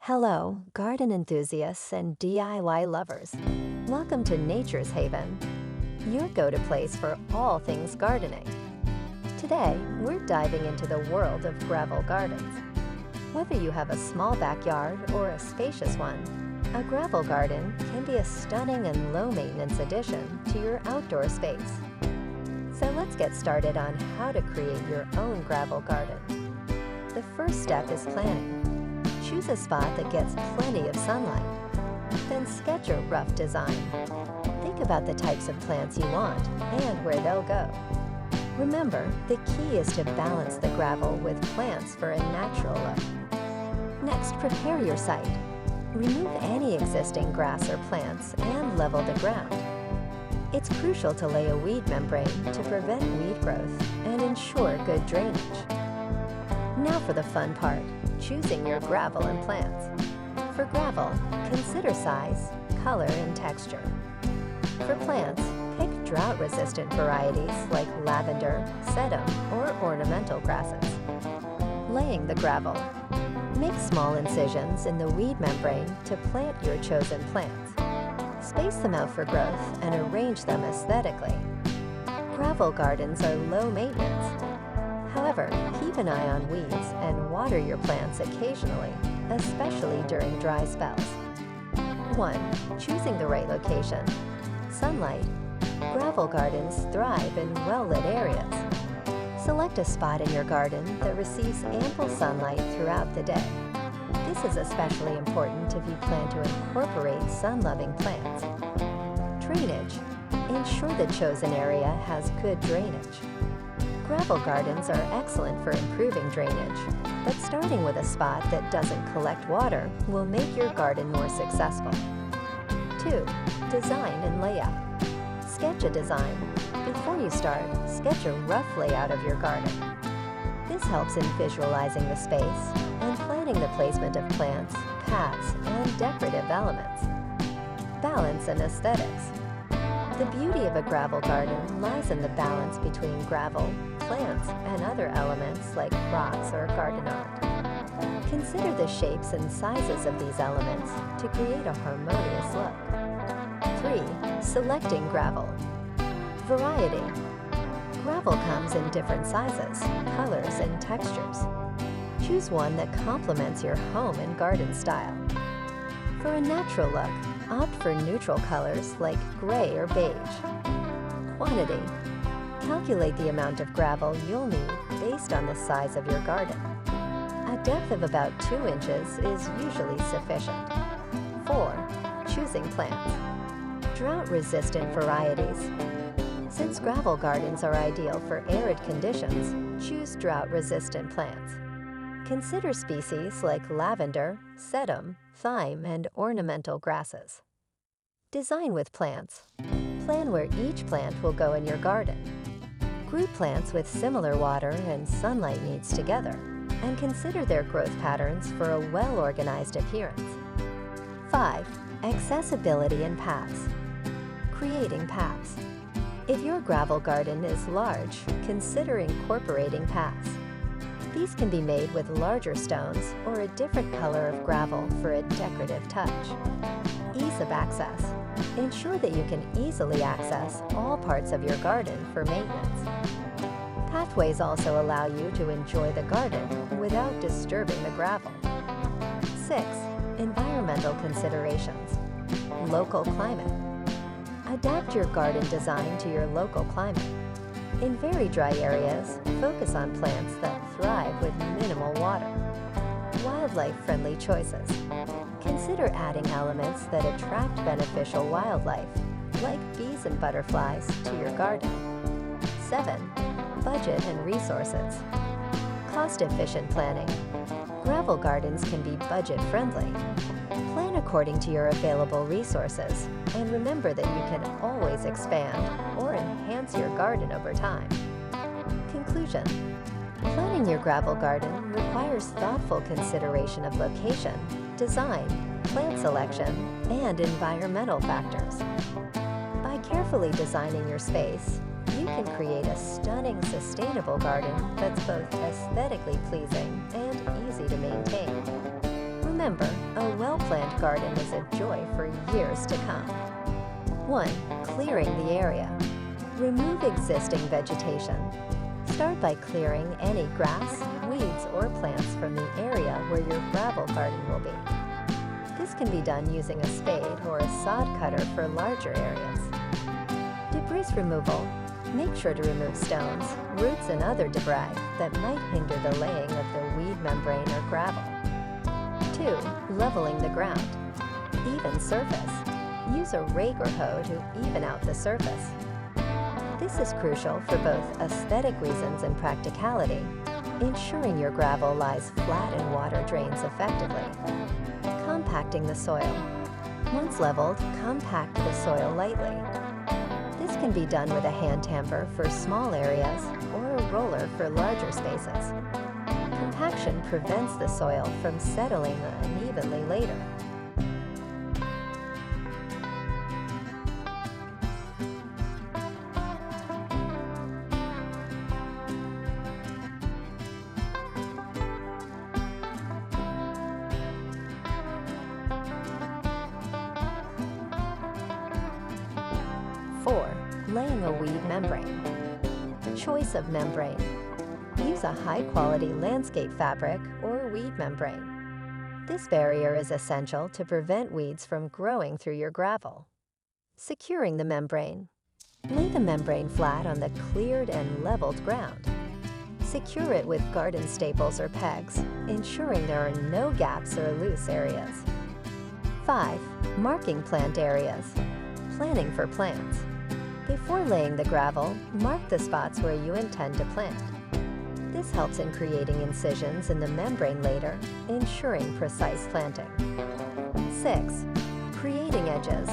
Hello, garden enthusiasts and DIY lovers. Welcome to Nature's Haven, your go-to place for all things gardening. Today, we're diving into the world of gravel gardens. Whether you have a small backyard or a spacious one, a gravel garden can be a stunning and low-maintenance addition to your outdoor space. So let's get started on how to create your own gravel garden. The first step is planning. Choose a spot that gets plenty of sunlight. Then sketch a rough design. Think about the types of plants you want and where they'll go. Remember, the key is to balance the gravel with plants for a natural look. Next, prepare your site. Remove any existing grass or plants and level the ground. It's crucial to lay a weed membrane to prevent weed growth and ensure good drainage. Now for the fun part, choosing your gravel and plants. For gravel, consider size, color, and texture. For plants, pick drought-resistant varieties like lavender, sedum, or ornamental grasses. Laying the gravel. Make small incisions in the weed membrane to plant your chosen plants. Space them out for growth and arrange them aesthetically. Gravel gardens are low maintenance. However, keep an eye on weeds and water your plants occasionally, especially during dry spells. 1. Choosing the right location. Sunlight. Gravel gardens thrive in well-lit areas. Select a spot in your garden that receives ample sunlight throughout the day. This is especially important if you plan to incorporate sun-loving plants. Drainage. Ensure the chosen area has good drainage. Gravel gardens are excellent for improving drainage, but starting with a spot that doesn't collect water will make your garden more successful. 2. Design and layout. Sketch a design. Before you start, sketch a rough layout of your garden. This helps in visualizing the space and planning the placement of plants, paths, and decorative elements. Balance and aesthetics. The beauty of a gravel garden lies in the balance between gravel, plants, and other elements like rocks or garden art. Consider the shapes and sizes of these elements to create a harmonious look. 3. Selecting gravel. Variety. Gravel comes in different sizes, colors, and textures. Choose one that complements your home and garden style. For a natural look, opt for neutral colors like gray or beige. Quantity. Calculate the amount of gravel you'll need based on the size of your garden. A depth of about 2 inches is usually sufficient. 4. Choosing plants. Drought-resistant varieties. Since gravel gardens are ideal for arid conditions, choose drought-resistant plants. Consider species like lavender, sedum, thyme, and ornamental grasses. Design with plants. Plan where each plant will go in your garden. Group plants with similar water and sunlight needs together, and consider their growth patterns for a well-organized appearance. 5. Accessibility and paths. Creating paths. If your gravel garden is large, consider incorporating paths. These can be made with larger stones or a different color of gravel for a decorative touch. Ease of access. Ensure that you can easily access all parts of your garden for maintenance. Pathways also allow you to enjoy the garden without disturbing the gravel. 6. Environmental considerations. Local climate. Adapt your garden design to your local climate. In very dry areas, focus on plants that thrive with minimal water. Wildlife-friendly choices. Consider adding elements that attract beneficial wildlife, like bees and butterflies, to your garden. 7. Budget and resources. Cost-efficient planning. Gravel gardens can be budget-friendly. Plan according to your available resources, and remember that you can always expand or enhance your garden over time. Conclusion. Planning your gravel garden requires thoughtful consideration of location, design, plant selection, and environmental factors. By carefully designing your space, you can create a stunning, sustainable garden that's both aesthetically pleasing and easy to maintain. Remember, a well-planned garden is a joy for years to come. 1. Clearing the area. Remove existing vegetation. Start by clearing any grass, weeds, or plants from the area where your gravel garden will be. This can be done using a spade or a sod cutter for larger areas. Debris removal. Make sure to remove stones, roots, and other debris that might hinder the laying of the weed membrane or gravel. 2. Leveling the ground. Even surface. Use a rake or hoe to even out the surface. This is crucial for both aesthetic reasons and practicality, ensuring your gravel lies flat and water drains effectively. Compacting the soil. Once leveled, compact the soil lightly. This can be done with a hand tamper for small areas or a roller for larger spaces. Compaction prevents the soil from settling unevenly later. Laying a weed membrane. Choice of membrane. Use a high-quality landscape fabric or weed membrane. This barrier is essential to prevent weeds from growing through your gravel. Securing the membrane. Lay the membrane flat on the cleared and leveled ground. Secure it with garden staples or pegs, ensuring there are no gaps or loose areas. 5. Marking plant areas. Planning for plants. Before laying the gravel, mark the spots where you intend to plant. This helps in creating incisions in the membrane later, ensuring precise planting. 6. Creating edges.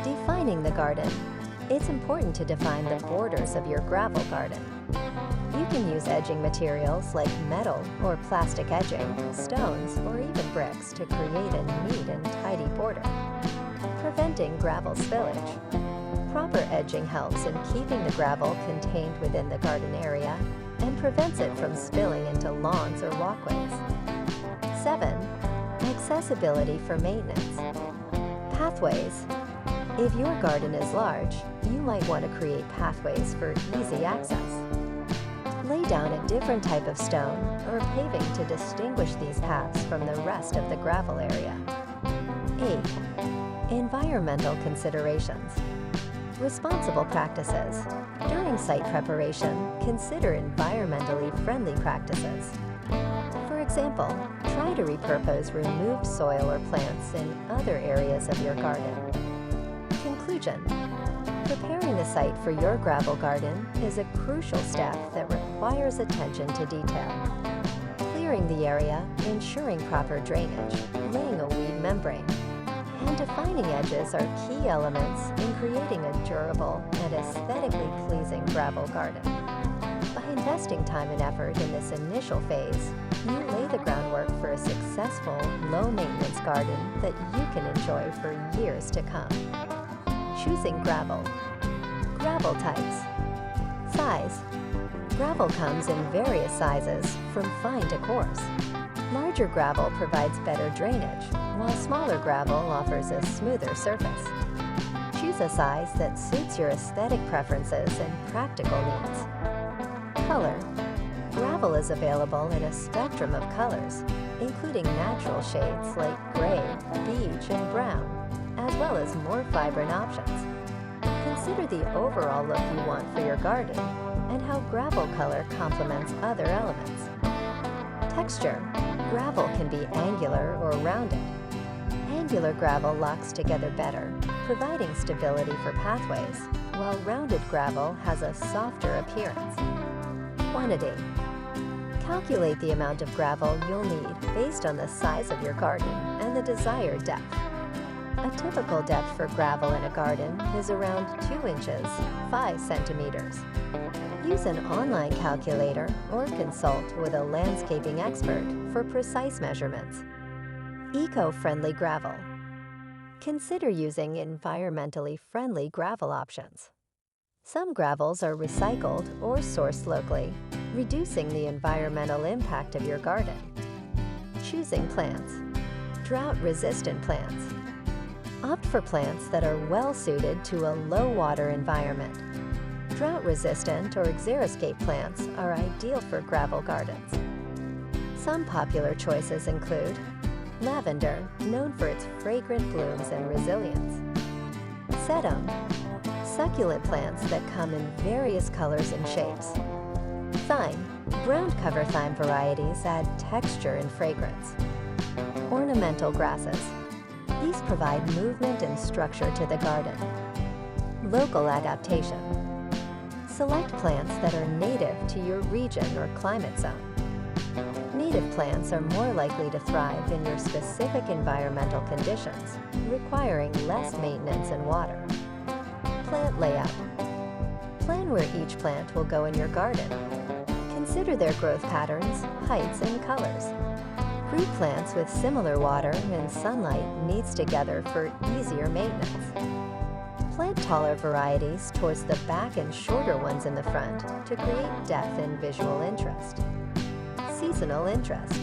Defining the garden. It's important to define the borders of your gravel garden. You can use edging materials like metal or plastic edging, stones, or even bricks to create a neat and tidy border. Preventing gravel spillage. Proper edging helps in keeping the gravel contained within the garden area and prevents it from spilling into lawns or walkways. 7. Accessibility for maintenance. Pathways. If your garden is large, you might want to create pathways for easy access. Lay down a different type of stone or paving to distinguish these paths from the rest of the gravel area. 8. Environmental considerations. Responsible practices. During site preparation, consider environmentally friendly practices. For example, try to repurpose removed soil or plants in other areas of your garden. Conclusion. Preparing the site for your gravel garden is a crucial step that requires attention to detail. Clearing the area, ensuring proper drainage, laying a weed membrane, and defining edges are key elements in creating a durable and aesthetically pleasing gravel garden. By investing time and effort in this initial phase, you lay the groundwork for a successful, low-maintenance garden that you can enjoy for years to come. Choosing gravel. Gravel types. Size. Gravel comes in various sizes, from fine to coarse. Larger gravel provides better drainage, while smaller gravel offers a smoother surface. Choose a size that suits your aesthetic preferences and practical needs. Color. Gravel is available in a spectrum of colors, including natural shades like gray, beige, and brown, as well as more vibrant options. Consider the overall look you want for your garden and how gravel color complements other elements. Texture. Gravel can be angular or rounded. Angular gravel locks together better, providing stability for pathways, while rounded gravel has a softer appearance. Quantity. Calculate the amount of gravel you'll need based on the size of your garden and the desired depth. A typical depth for gravel in a garden is around 2 inches, 5 centimeters. Use an online calculator or consult with a landscaping expert for precise measurements. Eco-friendly gravel. Consider using environmentally friendly gravel options. Some gravels are recycled or sourced locally, reducing the environmental impact of your garden. Choosing plants. Drought-resistant plants. Opt for plants that are well-suited to a low-water environment. Drought-resistant or xeriscape plants are ideal for gravel gardens. Some popular choices include lavender, known for its fragrant blooms and resilience. Sedum, succulent plants that come in various colors and shapes. Thyme, ground cover thyme varieties add texture and fragrance. Ornamental grasses. These provide movement and structure to the garden. Local adaptation. Select plants that are native to your region or climate zone. Native plants are more likely to thrive in your specific environmental conditions, requiring less maintenance and water. Plant layout. Plan where each plant will go in your garden. Consider their growth patterns, heights, and colors. Group plants with similar water and sunlight needs together for easier maintenance. Plant taller varieties towards the back and shorter ones in the front to create depth and visual interest. Seasonal interest.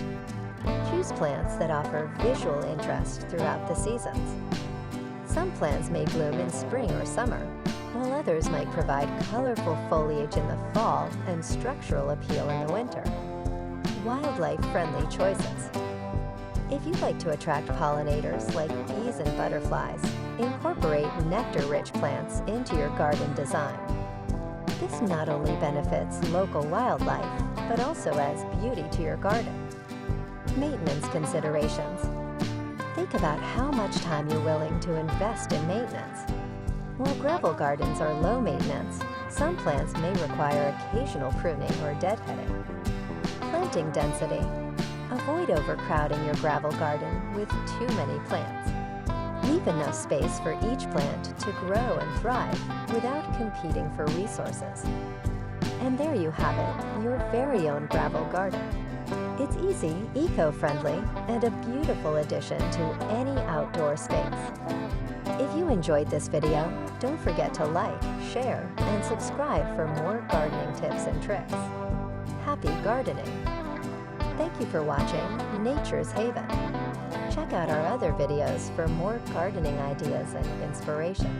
Choose plants that offer visual interest throughout the seasons. Some plants may bloom in spring or summer, while others might provide colorful foliage in the fall and structural appeal in the winter. Wildlife-friendly choices. If you'd like to attract pollinators like bees and butterflies, incorporate nectar-rich plants into your garden design. This not only benefits local wildlife, but also adds beauty to your garden. Maintenance considerations. Think about how much time you're willing to invest in maintenance. While gravel gardens are low maintenance, some plants may require occasional pruning or deadheading. Planting density. Avoid overcrowding your gravel garden with too many plants. Leave enough space for each plant to grow and thrive without competing for resources. And there you have it, your very own gravel garden. It's easy, eco-friendly, and a beautiful addition to any outdoor space. If you enjoyed this video, don't forget to like, share, and subscribe for more gardening tips and tricks. Happy gardening! Thank you for watching Nature's Haven. Check out our other videos for more gardening ideas and inspiration.